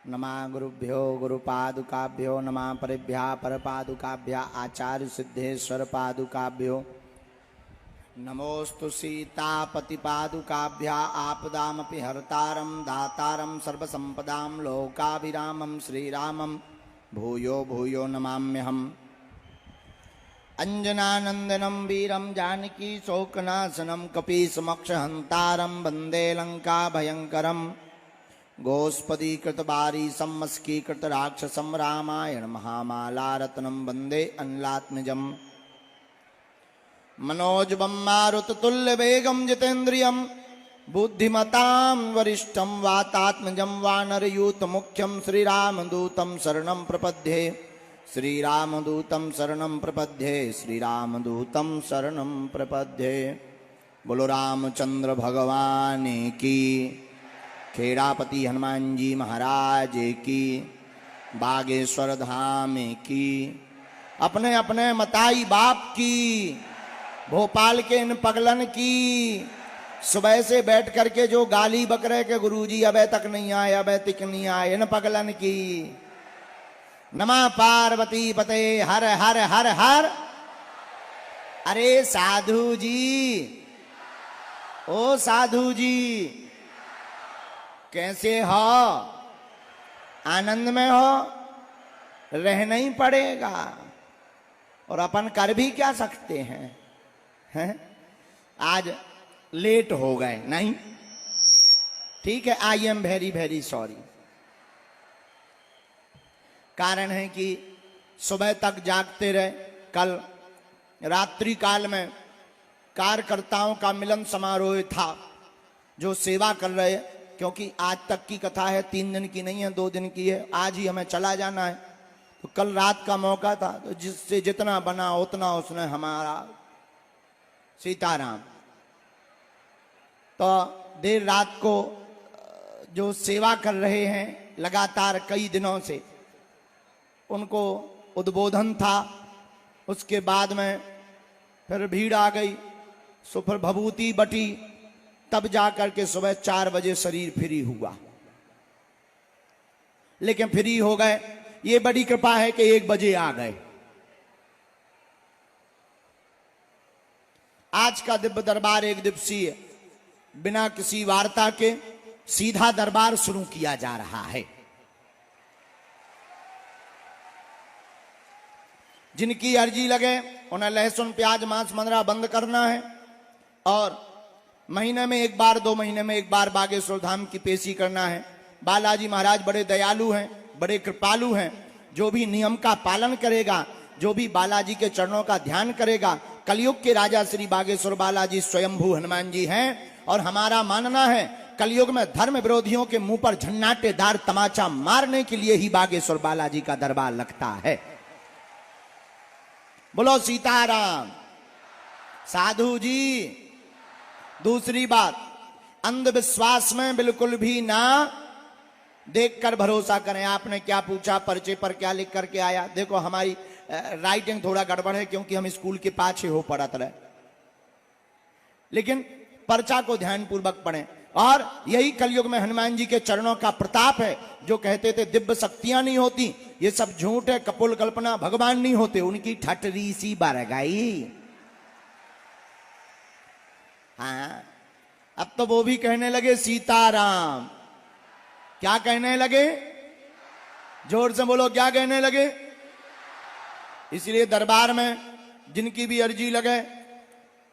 नमः गुरुभ्यो गुरुपादुकाभ्यो नमः परेभ्यः परपादुकाभ्यः आचार्य सिद्धेश्वर पादुकाभ्यो नमोस्तु सीतापतिपादुकाभ्यः आपदामपि हर्तारं दातारं सर्वसंपदां लोकाभिरामं श्रीरामं भूयो भूयो नमाम्यहम्। अंजनानंदनं वीरं जानकी शोकनाशनं कपीसमक्षहन्तारं वन्दे लंका भयंकरम् गोस्पदीकृतबारीशं मस्कीकृतराक्षसं रामायण महामालारत्नं वन्दे अनिलात्मजम्। मनोजवं मारुततुल्यवेगं जितेन्द्रियं बुद्धिमतां वरिष्ठं वातात्मजं वानरयूथमुख्यं श्रीरामदूतं शरणं प्रपद्ये श्रीरामदूतं शरणं प्रपद्ये श्रीरामदूतं शरणं प्रपद्ये। बोलो रामचंद्र भगवान की, खेड़ापति हनुमान जी महाराज की, बागेश्वर धाम की, अपने अपने मताई बाप की, भोपाल के इन पगलन की, सुबह से बैठ करके जो गाली बक रहे के गुरुजी अबे तक नहीं आए अबे तक नहीं आए, इन पगलन की। नमः पार्वती पते हर हर हर हर। अरे साधु जी, ओ साधु जी, कैसे हो? आनंद में हो? रहना ही पड़ेगा। और अपन कर भी क्या सकते हैं? आज लेट हो गए नहीं, ठीक है, I am very very sorry. कारण है कि सुबह तक जागते रहे। कल रात्रि काल में कार्यकर्ताओं का मिलन समारोह था जो सेवा कर रहे, क्योंकि आज तक की कथा है, 3 दिन की नहीं है, 2 दिन की है। आज ही हमें चला जाना है, तो कल रात का मौका था, तो जिससे जितना बना उतना उसने हमारा सीताराम। तो देर रात को जो सेवा कर रहे हैं लगातार कई दिनों से, उनको उद्बोधन था। उसके बाद में फिर भीड़ आ गई, सो फिर भभूति बटी, तब जाकर के सुबह 4 बजे शरीर फ्री हुआ। लेकिन फ्री हो गए, ये बड़ी कृपा है कि 1 बजे आ गए। आज का दिव्य दरबार 1 दिवसीय, बिना किसी वार्ता के सीधा दरबार शुरू किया जा रहा है। जिनकी अर्जी लगे उन्हें लहसुन प्याज मांस मंदरा बंद करना है, और महीने में 1 बार 2 महीने में 1 बार बागेश्वर धाम की पेशी करना है। बालाजी महाराज बड़े दयालु हैं, बड़े कृपालु हैं। जो भी नियम का पालन करेगा, जो भी बालाजी के चरणों का ध्यान करेगा, कलयुग के राजा श्री बागेश्वर बालाजी स्वयंभू हनुमान जी हैं। और हमारा मानना है कलयुग में धर्म विरोधियों के मुंह पर झन्नाटेदार तमाचा मारने के लिए ही बागेश्वर बालाजी का दरबार लगता है। बोलो सीताराम। साधु जी, दूसरी बात, अंधविश्वास में बिल्कुल भी ना देखकर भरोसा करें। आपने क्या पूछा, पर्चे पर क्या लिख करके आया? देखो हमारी राइटिंग थोड़ा गड़बड़ है, क्योंकि हम स्कूल के पाछे हो पढ़त रहे, लेकिन पर्चा को ध्यानपूर्वक पढ़ें। और यही कलयुग में हनुमान जी के चरणों का प्रताप है। जो कहते थे दिव्य शक्तियां नहीं होती, ये सब झूठ है, कपोल कल्पना, भगवान नहीं होते, उनकी ठटरी सी बर गई। हाँ, अब तो वो भी कहने लगे सीताराम। क्या कहने लगे? जोर से बोलो, क्या कहने लगे? इसलिए दरबार में जिनकी भी अर्जी लगे,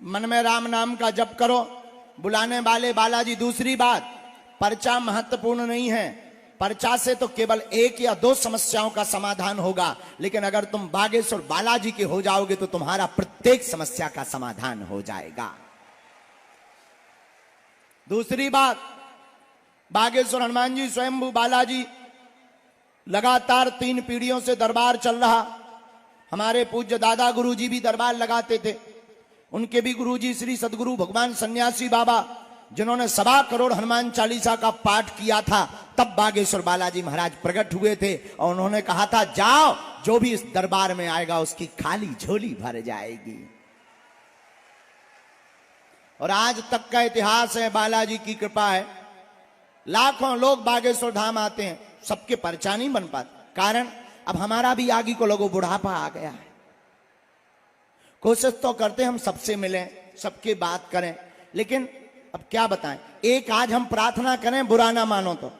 मन में राम नाम का जप करो, बुलाने वाले बालाजी। दूसरी बात, पर्चा महत्वपूर्ण नहीं है। पर्चा से तो केवल 1 या 2 समस्याओं का समाधान होगा, लेकिन अगर तुम बागेश्वर बालाजी के हो जाओगे तो तुम्हारा प्रत्येक समस्या का समाधान हो जाएगा। दूसरी बात, बागेश्वर हनुमान जी स्वयंभू बालाजी, लगातार 3 पीढ़ियों से दरबार चल रहा। हमारे पूज्य दादा गुरुजी भी दरबार लगाते थे। उनके भी गुरुजी श्री सदगुरु भगवान सन्यासी बाबा, जिन्होंने 1.25 करोड़ हनुमान चालीसा का पाठ किया था, तब बागेश्वर बालाजी महाराज प्रकट हुए थे और उन्होंने कहा था, जाओ, जो भी इस दरबार में आएगा उसकी खाली झोली भर जाएगी। और आज तक का इतिहास है, बालाजी की कृपा है। लाखों लोग बागेश्वर धाम आते हैं। सबके पर्चा नहीं बन पाता। कारण अब हमारा भी आगे को लोगों बुढ़ापा आ गया है। कोशिश तो करते हम सबसे मिलें, सबके बात करें, लेकिन अब क्या बताएं। एक आज हम प्रार्थना करें, बुरा ना मानो तो,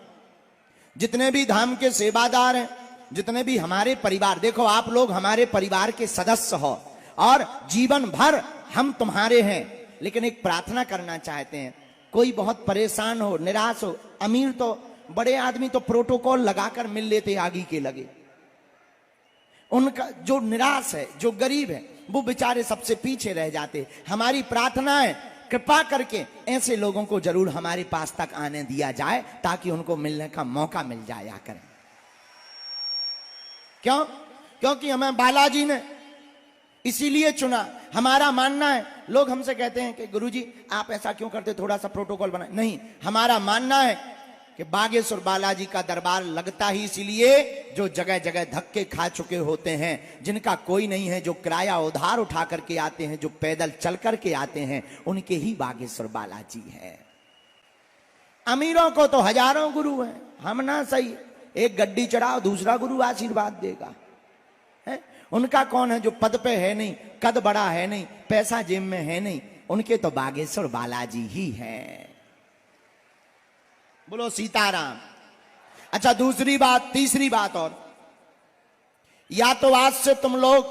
जितने भी धाम के सेवादार हैं, जितने भी हमारे परिवार, देखो आप लोग हमारे परिवार के सदस्य हो और जीवन भर हम तुम्हारे हैं, लेकिन एक प्रार्थना करना चाहते हैं। कोई बहुत परेशान हो, निराश हो, अमीर तो बड़े आदमी तो प्रोटोकॉल लगाकर मिल लेते आगे के लगे। उनका जो निराश है, जो गरीब है, वो बेचारे सबसे पीछे रह जाते। हमारी प्रार्थना है कृपा करके ऐसे लोगों को जरूर हमारे पास तक आने दिया जाए, ताकि उनको मिलने का मौका मिल जाया करे। क्यों? क्योंकि हमें बालाजी ने इसीलिए चुना। हमारा मानना है, लोग हमसे कहते हैं कि गुरुजी आप ऐसा क्यों करते, थोड़ा सा प्रोटोकॉल बनाए। नहीं, हमारा मानना है कि बागेश्वर बालाजी का दरबार लगता ही इसीलिए जो जगह जगह धक्के खा चुके होते हैं, जिनका कोई नहीं है, जो किराया उधार उठा करके आते हैं, जो पैदल चल करके आते हैं, उनके ही बागेश्वर बालाजी है। अमीरों को तो हजारों गुरु हैं, हम ना सही, एक गड्डी चढ़ाओ दूसरा गुरु आशीर्वाद देगा है? उनका कौन है जो पद पे है नहीं, कद बड़ा है नहीं, पैसा जेब में है नहीं, उनके तो बागेश्वर बालाजी ही है। बोलो सीताराम। अच्छा दूसरी बात, तीसरी बात और, या तो आज से तुम लोग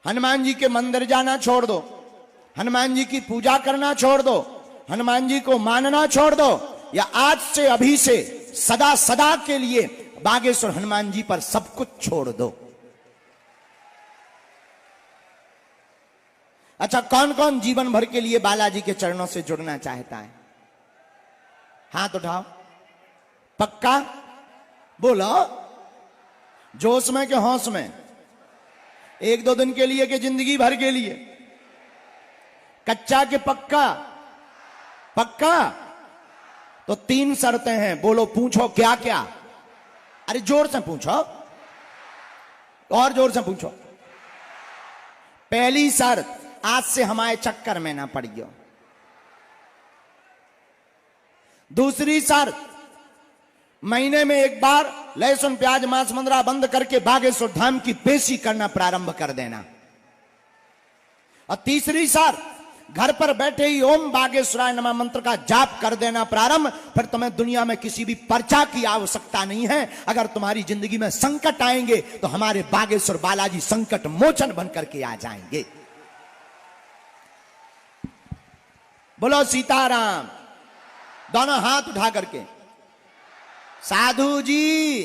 हनुमान जी के मंदिर जाना छोड़ दो, हनुमान जी की पूजा करना छोड़ दो, हनुमान जी को मानना छोड़ दो, या आज से अभी से सदा सदा के लिए बागेश्वर हनुमान जी पर सब कुछ छोड़ दो। अच्छा कौन कौन जीवन भर के लिए बालाजी के चरणों से जुड़ना चाहता है? हाथ उठाओ। पक्का बोलो, जोश में कि होश में? एक दो दिन के लिए कि जिंदगी भर के लिए? कच्चा के पक्का? पक्का। तो 3 शर्तें हैं, बोलो पूछो क्या क्या? अरे जोर से पूछो, और जोर से पूछो। पहली शर्त, आज से हमारे चक्कर में ना पड़ियो। दूसरी शर्त, महीने में एक बार लहसुन प्याज मांस मंदरा बंद करके बागेश्वर धाम की पेशी करना प्रारंभ कर देना। और तीसरी शर्त, घर पर बैठे ही ओम बागेश्वराय नमः मंत्र का जाप कर देना प्रारंभ। फिर तुम्हें दुनिया में किसी भी पर्चा की आवश्यकता नहीं है। अगर तुम्हारी जिंदगी में संकट आएंगे तो हमारे बागेश्वर बालाजी संकट मोचन बन करके आ जाएंगे। बोलो सीताराम। दोनों हाथ उठा करके। साधु जी,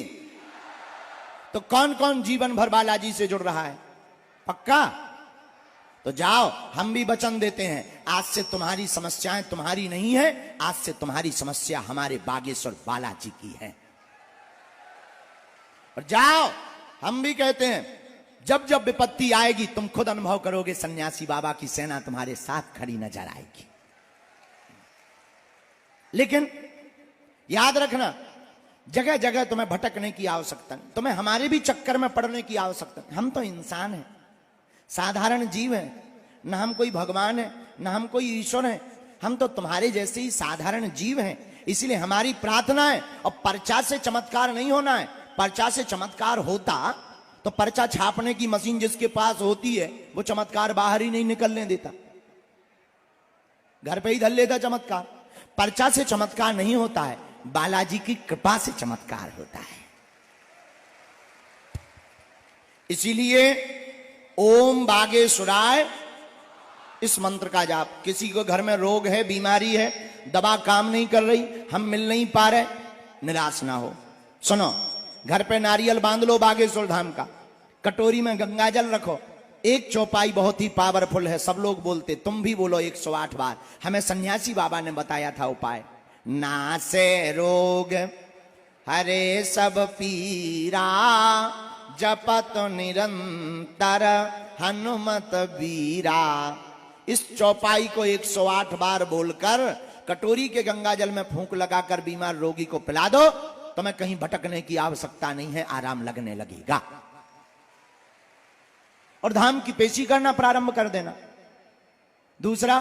तो कौन कौन जीवन भर बालाजी से जुड़ रहा है? पक्का? तो जाओ, हम भी वचन देते हैं, आज से तुम्हारी समस्याएं तुम्हारी नहीं है, आज से तुम्हारी समस्या हमारे बागेश्वर बालाजी की है। और जाओ, हम भी कहते हैं, जब जब विपत्ति आएगी तुम खुद अनुभव करोगे, सन्यासी बाबा की सेना तुम्हारे साथ खड़ी नजर आएगी। लेकिन याद रखना, जगह जगह तुम्हें भटकने की आवश्यकता नहीं, तुम्हें हमारे भी चक्कर में पड़ने की आवश्यकता नहीं। हम तो इंसान हैं, साधारण जीव हैं, न हम कोई भगवान है, न हम कोई ईश्वर है, हम तो तुम्हारे जैसे ही साधारण जीव हैं। इसलिए हमारी प्रार्थना है, और पर्चा से चमत्कार नहीं होना है। पर्चा से चमत्कार होता तो पर्चा छापने की मशीन जिसके पास होती है वो चमत्कार बाहर ही नहीं निकलने देता, घर पे ही धर लेता चमत्कार। पर्चा से चमत्कार नहीं होता है, बालाजी की कृपा से चमत्कार होता है। इसीलिए ओम बागेश्वराय इस मंत्र का जाप। किसी को घर में रोग है, बीमारी है, दवा काम नहीं कर रही, हम मिल नहीं पा रहे, निराश ना हो। सुनो, घर पे नारियल बांध लो बागेश्वर धाम का, कटोरी में गंगा जल रखो, एक चौपाई बहुत ही पावरफुल है, सब लोग बोलते, तुम भी बोलो 108 बार। हमें सन्यासी बाबा ने बताया था उपाय। नासे रोग हरे सब पीरा, जपत निरंतर हनुमत वीरा। इस चौपाई को 108 बार बोलकर कटोरी के गंगा जल में फूंक लगाकर बीमार रोगी को पिला दो, तुम्हें कहीं भटकने की आवश्यकता नहीं है, आराम लगने लगेगा। और धाम की पेशी करना प्रारंभ कर देना। दूसरा,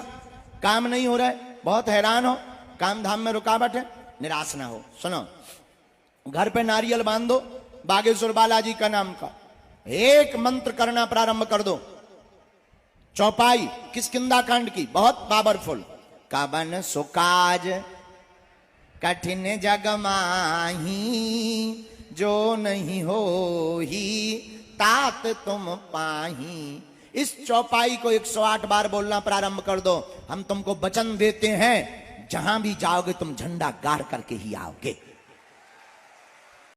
काम नहीं हो रहा है, बहुत हैरान हो, काम धाम में रुकावट है, निराश ना हो। सुनो, घर पे नारियल बांध दो, बागेश्वर बालाजी का नाम का एक मंत्र करना प्रारंभ कर दो। चौपाई किष्किंधा कांड की बहुत पावरफुल। काबन सुकाज कठिन जग माही, जो नहीं हो ही तात तुम पाही। इस चौपाई को 108 बार बोलना प्रारंभ कर दो। हम तुमको वचन देते हैं, जहां भी जाओगे तुम झंडा गाड़ करके ही आओगे।